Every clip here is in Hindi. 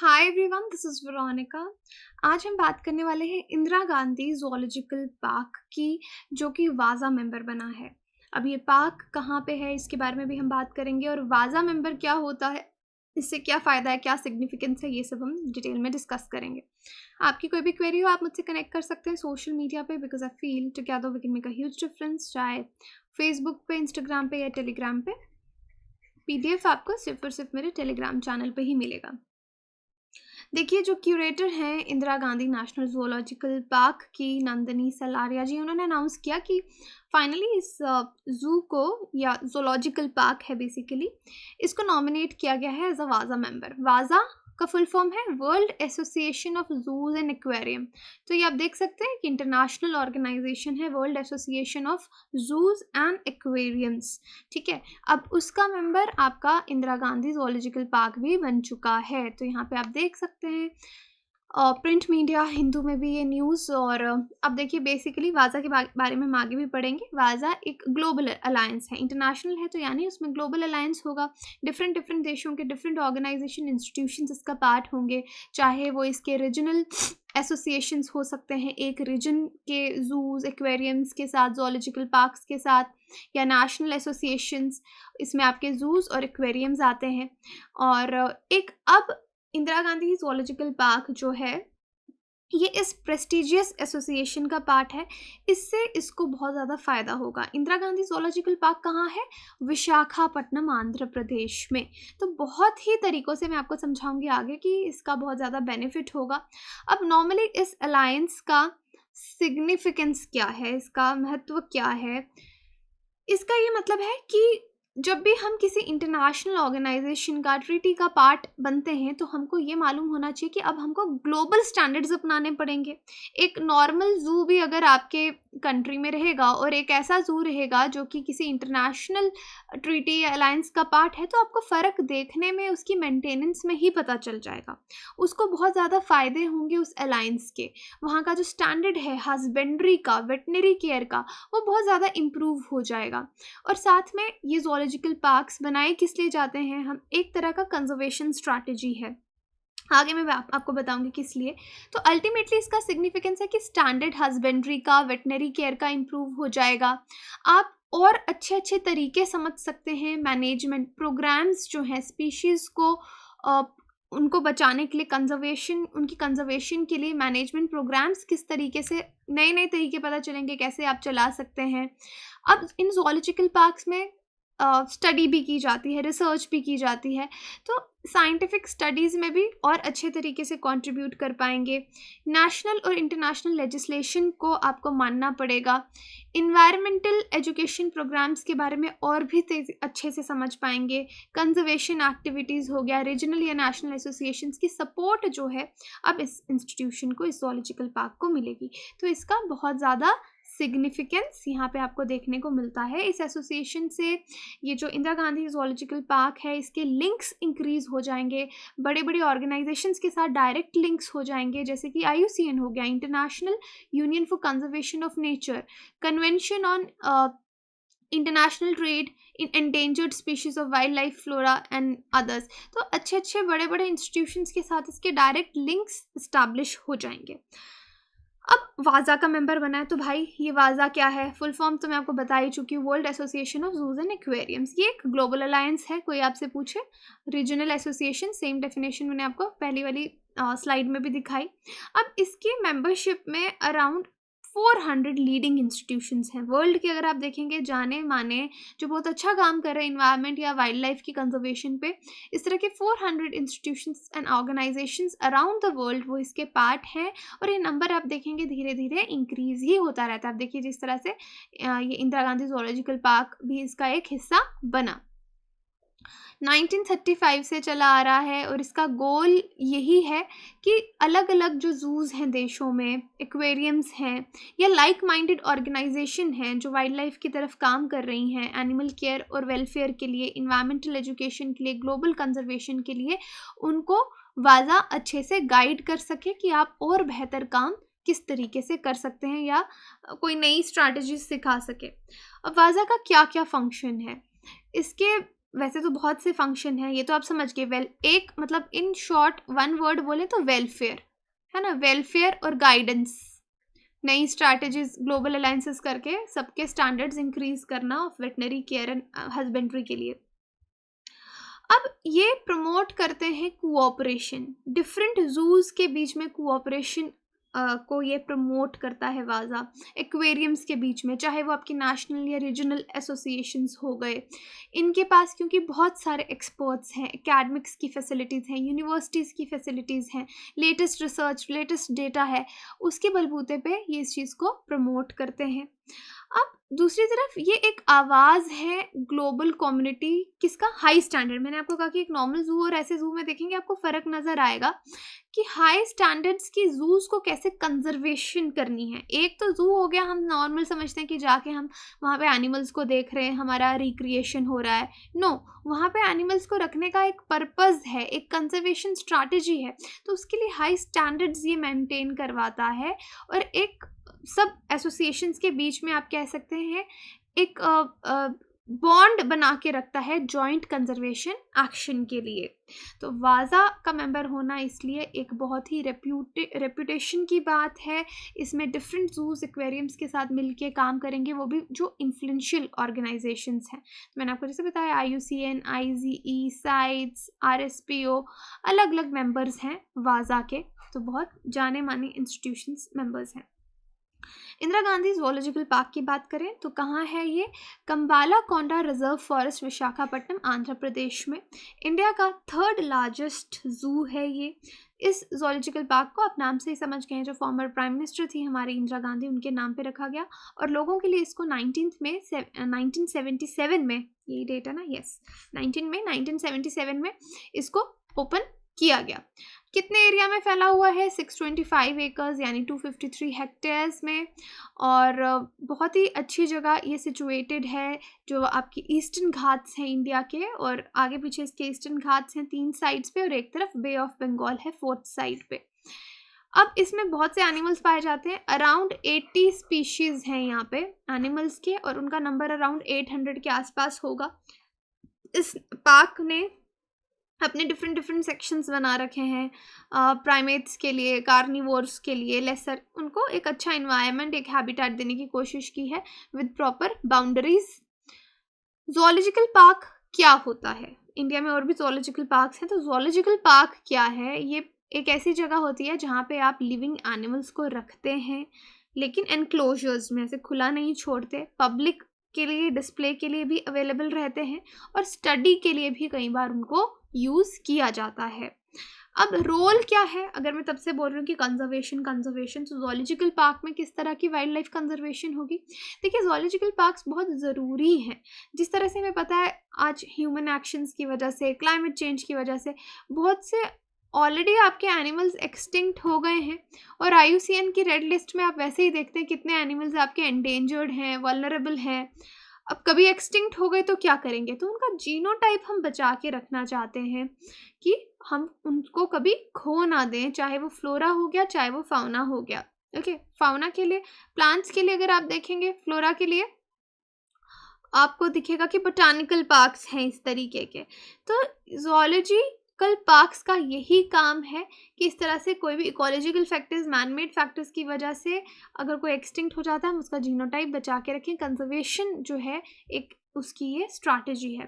Hi everyone, this is Veronica. आज हम बात करने वाले हैं इंदिरा गांधी ज़ूलॉजिकल पार्क की, जो कि वाज़ा मेंबर बना है। अब ये पार्क कहाँ पे है, इसके बारे में भी हम बात करेंगे और वाज़ा मेंबर क्या होता है, इससे क्या फ़ायदा है, क्या सिग्निफिकेंस है, ये सब हम डिटेल में डिस्कस करेंगे। आपकी कोई भी क्वेरी हो, आप मुझसे कनेक्ट कर सकते हैं सोशल मीडिया पे, because I feel together we can make a huge difference, चाहे फेसबुक पे, इंस्टाग्राम पे या टेलीग्राम पे। पीडीएफ आपको सिर्फ और सिर्फ मेरे टेलीग्राम चैनल पे ही मिलेगा। देखिए, जो क्यूरेटर हैं Indira Gandhi national zoological park की, नंदिनी सलारिया जी, उन्होंने अनाउंस किया कि फाइनली इस ज़ू को, या ज़ूलॉजिकल पार्क है बेसिकली, इसको नॉमिनेट किया गया है एज अ वाज़ा मेंबर। वाज़ा का फुल फॉर्म है world association of zoos and aquarium. तो ये आप देख सकते हैं कि इंटरनेशनल ऑर्गेनाइजेशन है, world association of zoos and aquariums. ठीक है, अब उसका मेंबर आपका इंदिरा गांधी ज़ूलॉजिकल पार्क भी बन चुका है। तो यहाँ पे आप देख सकते हैं प्रिंट मीडिया, हिंदू में भी ये न्यूज़। और अब देखिए, बेसिकली वाज़ा के बारे में हम आगे भी पढ़ेंगे। वाज़ा एक ग्लोबल अलायंस है, इंटरनेशनल है तो यानी उसमें ग्लोबल अलायंस होगा। डिफरेंट डिफरेंट देशों के डिफरेंट ऑर्गेनाइजेशन, इंस्टीट्यूशंस इसका पार्ट होंगे, चाहे वो इसके रीजनल एसोसिएशंस हो सकते हैं, एक रीजन के जूज एक्वेरियम्स के साथ, जोलॉजिकल पार्क्स के साथ, या नेशनल एसोसिएशंस, इसमें आपके जूज और एक्वेरियम्स आते हैं। और एक अब इंदिरा गांधी ज़ूलॉजिकल पार्क जो है, ये इस प्रेस्टिजियस एसोसिएशन का पार्ट है। इससे इसको बहुत ज़्यादा फ़ायदा होगा। इंदिरा गांधी ज़ूलॉजिकल पार्क कहाँ है? विशाखापट्टनम, आंध्र प्रदेश में। तो बहुत ही तरीक़ों से मैं आपको समझाऊंगी आगे कि इसका बहुत ज़्यादा बेनिफिट होगा। अब नॉर्मली इस अलायंस का सिग्निफिकेंस क्या है, इसका महत्व क्या है? इसका ये मतलब है कि जब भी हम किसी इंटरनेशनल ऑर्गेनाइजेशन का, ट्रीटी का पार्ट बनते हैं, तो हमको ये मालूम होना चाहिए कि अब हमको ग्लोबल स्टैंडर्ड्स अपनाने पड़ेंगे। एक नॉर्मल ज़ू भी अगर आपके कंट्री में रहेगा और एक ऐसा ज़ू रहेगा जो कि किसी इंटरनेशनल ट्रीटी या अलायंस का पार्ट है, तो आपको फ़र्क देखने में, उसकी मेंटेनेंस में ही पता चल जाएगा। उसको बहुत ज़्यादा फ़ायदे होंगे उस अलायंस के। वहाँ का जो स्टैंडर्ड है हस्बेंड्री का, वेटनरी केयर का, वो बहुत ज़्यादा इम्प्रूव हो जाएगा। और साथ में ये ज़ूलॉजिकल पार्क्स बनाए किस लिए जाते हैं? हम एक तरह का कंजर्वेशन स्ट्रैटेजी है, आगे मैं आपको बताऊंगी किस लिए। तो अल्टीमेटली इसका सिग्निफिकेंस है कि स्टैंडर्ड हस्बेंड्री का, वेटनरी केयर का इम्प्रूव हो जाएगा। आप और अच्छे अच्छे तरीके समझ सकते हैं, मैनेजमेंट प्रोग्राम्स जो हैं स्पीशीज़ को, अ, उनको बचाने के लिए, कंजर्वेशन, उनकी कंजर्वेशन के लिए मैनेजमेंट प्रोग्राम्स किस तरीके से, नए नए तरीके पता चलेंगे कैसे आप चला सकते हैं। अब इन ज़ूलॉजिकल पार्क्स में स्टडी भी की जाती है, रिसर्च भी की जाती है, तो साइंटिफिक स्टडीज़ में भी और अच्छे तरीके से कंट्रीब्यूट कर पाएंगे। नेशनल और इंटरनेशनल लेजिस्लेशन को आपको मानना पड़ेगा। इन्वायरमेंटल एजुकेशन प्रोग्राम्स के बारे में और भी अच्छे से समझ पाएंगे। कंजर्वेशन एक्टिविटीज़ हो गया, रीजनल या नेशनल एसोसिएशंस की सपोर्ट जो है अब इस इंस्टीट्यूशन को, इस ज़ूलॉजिकल पार्क को मिलेगी। तो इसका बहुत ज़्यादा सिग्निफिकेंस यहाँ पे आपको देखने को मिलता है। इस एसोसिएशन से ये जो इंदिरा गांधी ज़ूलॉजिकल पार्क है, इसके लिंक्स इंक्रीज़ हो जाएंगे, बड़े बड़े ऑर्गेनाइजेशंस के साथ डायरेक्ट लिंक्स हो जाएंगे, जैसे कि IUCN हो गया, international union for conservation of nature, convention on international trade in endangered species of wild life, flora and others. तो अच्छे अच्छे बड़े बड़े इंस्टीट्यूशंस के साथ इसके डायरेक्ट लिंक्स इस्टेब्लिश हो जाएंगे। अब वाज़ा का मेंबर बना है, तो भाई ये वाज़ा क्या है? फुल फॉर्म तो मैं आपको बता ही चुकी हूँ, world association of zoos and aquariums. ये एक ग्लोबल अलायंस है। कोई आपसे पूछे रीजनल एसोसिएशन, सेम डेफिनेशन मैंने आपको पहली वाली स्लाइड में भी दिखाई। अब इसकी मेंबरशिप में अराउंड 400 लीडिंग इंस्टीट्यूशंस हैं वर्ल्ड के। अगर आप देखेंगे, जाने माने जो बहुत अच्छा काम कर रहे हैं इन्वायरमेंट या वाइल्ड लाइफ की कंजर्वेशन पे, इस तरह के 400 institutions and organisations around the world वो इसके पार्ट हैं। और ये नंबर आप देखेंगे धीरे धीरे इंक्रीज ही होता रहता है। आप देखिए जिस तरह से ये इंदिरा गांधी ज़ूलॉजिकल पार्क भी इसका एक हिस्सा बना, 1935 से चला आ रहा है। और इसका गोल यही है कि अलग अलग जो जूज़ हैं देशों में, एक्वेरियम्स हैं, या लाइक माइंडेड ऑर्गेनाइजेशन हैं जो वाइल्ड लाइफ की तरफ काम कर रही हैं, एनिमल केयर और वेलफेयर के लिए, इन्वायरमेंटल एजुकेशन के लिए, ग्लोबल कंजर्वेशन के लिए, उनको वाज़ा अच्छे से गाइड कर सके कि आप और बेहतर काम किस तरीके से कर सकते हैं, या कोई नई स्ट्रैटेजी सिखा सके। अब वाज़ा का क्या क्या फंक्शन है? इसके वैसे तो बहुत से फंक्शन हैं, ये तो आप समझ गए। वेल एक मतलब इन शॉर्ट वन वर्ड बोले तो वेलफेयर, है ना, वेलफेयर और गाइडेंस, नई स्ट्रैटेजीज, ग्लोबल अलायंसेस करके सबके स्टैंडर्ड्स इंक्रीज करना of veterinary care and husbandry के लिए। अब ये प्रमोट करते हैं कोऑपरेशन, डिफरेंट जूस के बीच में कोऑपरेशन को ये प्रमोट करता है वाजा, एक्वेरियम्स के बीच में, चाहे वो आपकी नेशनल या रीजनल एसोसिएशंस हो गए। इनके पास क्योंकि बहुत सारे एक्सपर्ट्स हैं, एकेडमिक्स की फैसिलिटीज़ हैं, यूनिवर्सिटीज़ की फैसिलिटीज़ हैं, लेटेस्ट रिसर्च, लेटेस्ट डेटा है, उसके बलबूते पे ये इस चीज़ को प्रमोट करते हैं। अब दूसरी तरफ ये एक आवाज़ है ग्लोबल कम्युनिटी, किसका, हाई स्टैंडर्ड। मैंने आपको कहा कि एक नॉर्मल जू और ऐसे जू में देखेंगे आपको फ़र्क नज़र आएगा कि हाई स्टैंडर्ड्स की जूस को कैसे कंजर्वेशन करनी है। एक तो जू हो गया, हम नॉर्मल समझते हैं कि जाके हम वहाँ पे एनिमल्स को देख रहे हैं, हमारा रिक्रिएशन हो रहा है। नो, वहाँ पे एनिमल्स को रखने का एक पर्पज़ है, एक कंजर्वेशन स्ट्रैटेजी है, तो उसके लिए हाई स्टैंडर्ड्स ये मेंटेन करवाता है। और एक सब एसोसिएशंस के बीच में आप कह सकते हैं एक बॉन्ड बना के रखता है जॉइंट कंजर्वेशन एक्शन के लिए। तो वाजा का मेंबर होना इसलिए एक बहुत ही रेप्यूटेशन की बात है। इसमें डिफरेंट जूस एक्वेरियम्स के साथ मिलके काम करेंगे, वो भी जो इन्फ्लुएंशियल ऑर्गेनाइजेशंस हैं। मैंने आपको जैसे बताया IUCN, IZE, साइट्स, RSPO, अलग अलग मेंबर्स हैं वाजा के, तो बहुत जाने माने इंस्टीट्यूशंस मेंबर्स हैं। इंदिरा गांधी जूलॉजिकल पार्क की बात करें तो कहाँ है ये, कंबाला कोंडा रिजर्व फॉरेस्ट, विशाखापट्टनम, आंध्र प्रदेश में। इंडिया का 3rd लार्जेस्ट जू है ये। इस जूलॉजिकल पार्क को आप नाम से ही समझ गए हैं, जो फॉर्मर प्राइम मिनिस्टर थी हमारी इंदिरा गांधी, उनके नाम पे रखा गया। और लोगों के लिए इसको 19 मई 1977 में, यही डेट है ना, यस, 19 मई 1977 में इसको ओपन किया गया। कितने एरिया में फैला हुआ है, 625 एकर्स यानी 253 हेक्टेयर्स में। और बहुत ही अच्छी जगह ये सिचुएटेड है, जो आपकी ईस्टर्न घाट्स हैं इंडिया के, और आगे पीछे इसके ईस्टर्न घाट्स हैं 3 साइड्स पे, और एक तरफ बे ऑफ बंगाल है 4th साइड पे। अब इसमें बहुत से एनिमल्स पाए जाते हैं, अराउंड 80 स्पीशीज़ हैं यहाँ पे एनिमल्स के, और उनका नंबर अराउंड 800 के आसपास होगा। इस पार्क ने अपने डिफरेंट सेक्शंस बना रखे हैं, प्राइमेट्स के लिए, कार्निवोर्स के लिए, लेसर, उनको एक अच्छा इन्वायरमेंट, एक हैबिटेट देने की कोशिश की है with proper boundaries. Zoological park क्या होता है, इंडिया में और भी जूलॉजिकल पार्क्स हैं, तो जूलॉजिकल पार्क क्या है, ये एक ऐसी जगह होती है जहाँ पे आप लिविंग एनिमल्स को रखते हैं, लेकिन एनक्लोजर्स में, ऐसे खुला नहीं छोड़ते, पब्लिक के लिए डिस्प्ले के लिए भी अवेलेबल रहते हैं, और स्टडी के लिए भी कई बार उनको यूज़ किया जाता है। अब रोल क्या है, अगर मैं तब से बोल रही हूँ कि कंजर्वेशन, तो जूलॉजिकल पार्क में किस तरह की वाइल्ड लाइफ कंजर्वेशन होगी। देखिए, जूलॉजिकल पार्क्स बहुत ज़रूरी हैं। जिस तरह से हमें पता है आज ह्यूमन एक्शंस की वजह से, क्लाइमेट चेंज की वजह से बहुत से ऑलरेडी आपके एनिमल्स एक्सटिंक्ट हो गए हैं, और IUCN की रेड लिस्ट में आप वैसे ही देखते हैं कितने एनिमल्स आपके एंडेंजर्ड हैं, वल्नरेबल हैं। अब कभी एक्सटिंक्ट हो गए तो क्या करेंगे, तो उनका जीनोटाइप हम बचा के रखना चाहते हैं कि हम उनको कभी खो ना दें, चाहे वो फ्लोरा हो गया, चाहे वो फाउना हो गया। ओके, फाउना के लिए, प्लांट्स के लिए अगर आप देखेंगे, फ्लोरा के लिए आपको दिखेगा कि बोटानिकल पार्क्स हैं इस तरीके के। तो जूलॉजिकल पार्क्स का यही काम है कि इस तरह से कोई भी इकोलॉजिकल फैक्टर्स, मैनमेड फैक्टर्स की वजह से अगर कोई एक्सटिंक्ट हो जाता है, हम उसका जीनोटाइप बचा के रखें। कंजर्वेशन जो है एक उसकी ये स्ट्रैटेजी है।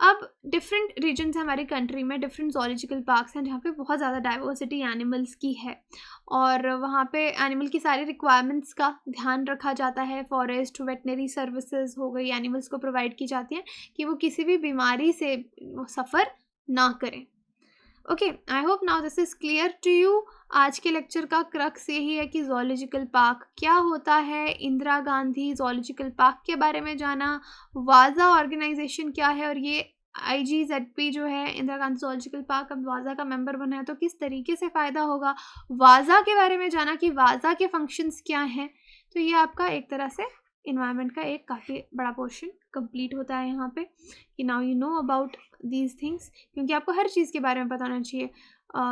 अब डिफरेंट रीजन्स हैं हमारी कंट्री में, डिफरेंट जूलॉजिकल पार्क्स हैं जहाँ पे बहुत ज़्यादा डाइवर्सिटी एनिमल्स की है, और वहाँ पे एनिमल की सारी रिक्वायरमेंट्स का ध्यान रखा जाता है। फॉरेस्ट, वेटनरी सर्विसेज हो गई, एनिमल्स को प्रोवाइड की जाती हैं कि वो किसी भी बीमारी से सफ़र ना करें। Okay, I hope now this is clear to you. आज के लेक्चर का क्रक्स यही है कि जूलॉजिकल पार्क क्या होता है, इंदिरा गांधी जूलॉजिकल पार्क के बारे में जाना, वाजा ऑर्गेनाइजेशन क्या है, और ये IGZP जो है इंदिरा गांधी जूलॉजिकल पार्क अब वाजा का मेंबर बना है, तो किस तरीके से फ़ायदा होगा, वाजा के बारे में जाना कि वाजा के फंक्शंस क्या हैं। तो ये आपका एक तरह से इन्वायरमेंट का एक काफ़ी बड़ा पोर्शन कंप्लीट होता है यहाँ पे, कि now you know about these things, क्योंकि आपको हर चीज़ के बारे में पता होना चाहिए।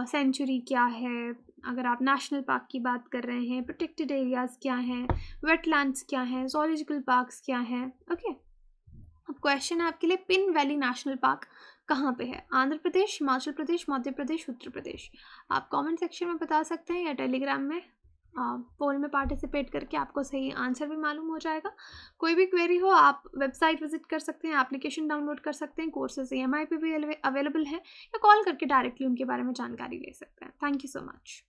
सेंचुरी क्या है, अगर आप नेशनल पार्क की बात कर रहे हैं, प्रोटेक्टेड एरियाज़ क्या हैं, वेटलैंड्स क्या हैं, जूलॉजिकल पार्क्स क्या हैं। ओके, आपको क्वेश्चन है आपके लिए, पिन वैली नेशनल पार्क कहाँ पे है? आंध्र प्रदेश, हिमाचल प्रदेश, मध्य प्रदेश, उत्तर प्रदेश। आप कमेंट सेक्शन में बता सकते हैं या टेलीग्राम में पोल में पार्टिसिपेट करके आपको सही आंसर भी मालूम हो जाएगा। कोई भी क्वेरी हो आप वेबसाइट विजिट कर सकते हैं, एप्लीकेशन डाउनलोड कर सकते हैं, कोर्सेज EMI पे भी अवेलेबल है, या कॉल करके डायरेक्टली उनके बारे में जानकारी ले सकते हैं। Thank you so much.